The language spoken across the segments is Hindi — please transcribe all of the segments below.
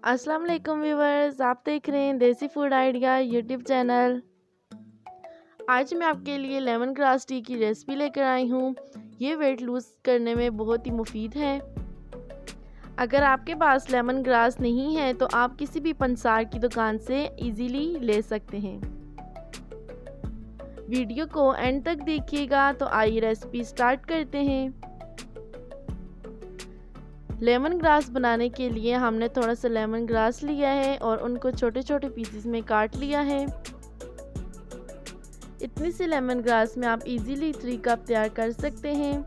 अस्सलाम वालेकुम व्यूवर्स, आप देख रहे हैं देसी फूड आइडिया यूट्यूब चैनल। आज मैं आपके लिए लेमन ग्रास टी की रेसिपी लेकर आई हूँ। ये वेट लूज़ करने में बहुत ही मुफीद है। अगर आपके पास लेमन ग्रास नहीं है तो आप किसी भी पंसार की दुकान से इजीली ले सकते हैं। वीडियो को एंड तक देखिएगा। तो आइए रेसिपी स्टार्ट करते हैं। लेमन ग्रास बनाने के लिए हमने थोड़ा सा लेमन ग्रास लिया है और उनको छोटे छोटे पीसेस में काट लिया है। इतनी सी लेमन ग्रास में आप इजीली 3 कप तैयार कर सकते हैं।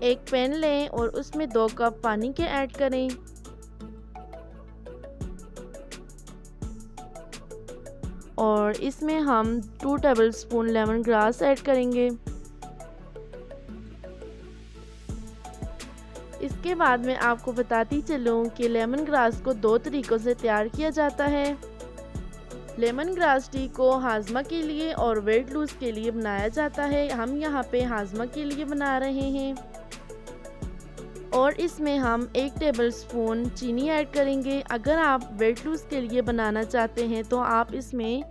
एक पैन लें और उसमें 2 कप पानी के ऐड करें। और इसमें हम 2 टेबलस्पून लेमन ग्रास ऐड करेंगे। इसके बाद मैं आपको बताती चलूँ कि लेमन ग्रास को 2 तरीक़ों से तैयार किया जाता है। लेमन ग्रास टी को हाजमा के लिए और वेट लूज़ के लिए बनाया जाता है। हम यहाँ पे हाजमा के लिए बना रहे हैं और इसमें हम 1 टेबलस्पून चीनी ऐड करेंगे। अगर आप वेट लूज़ के लिए बनाना चाहते हैं तो आप इसमें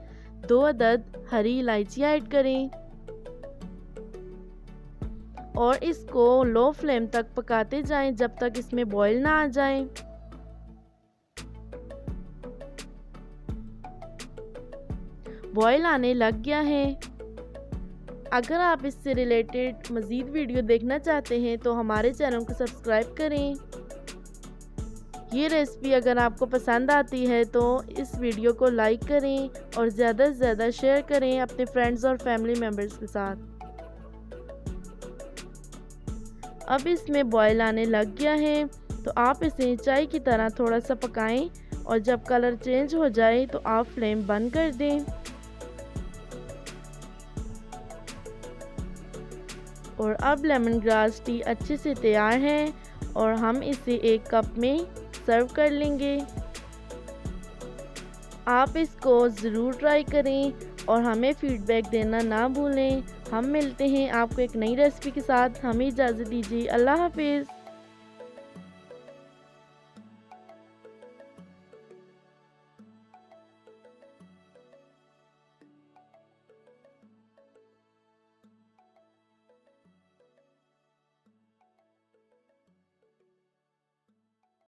2 अदद हरी इलायची ऐड करें और इसको लो फ्लेम तक पकाते जाएं जब तक इसमें बॉईल ना आ जाए। बॉईल आने लग गया है। अगर आप इससे रिलेटेड मज़ीद वीडियो देखना चाहते हैं तो हमारे चैनल को सब्सक्राइब करें। ये रेसिपी अगर आपको पसंद आती है तो इस वीडियो को लाइक करें और ज़्यादा से ज़्यादा शेयर करें अपने फ्रेंड्स और फैमिली मेम्बर्स के साथ। अब इसमें बॉईल आने लग गया है तो आप इसे चाय की तरह थोड़ा सा पकाएं और जब कलर चेंज हो जाए तो आप फ्लेम बंद कर दें। और अब लेमन ग्रास टी अच्छे से तैयार है और हम इसे 1 कप में सर्व कर लेंगे। आप इसको ज़रूर ट्राई करें और हमें फीडबैक देना ना भूलें। हम मिलते हैं आपको एक नई रेसिपी के साथ। हमें इजाज़त दीजिए। अल्लाह हाफिज़।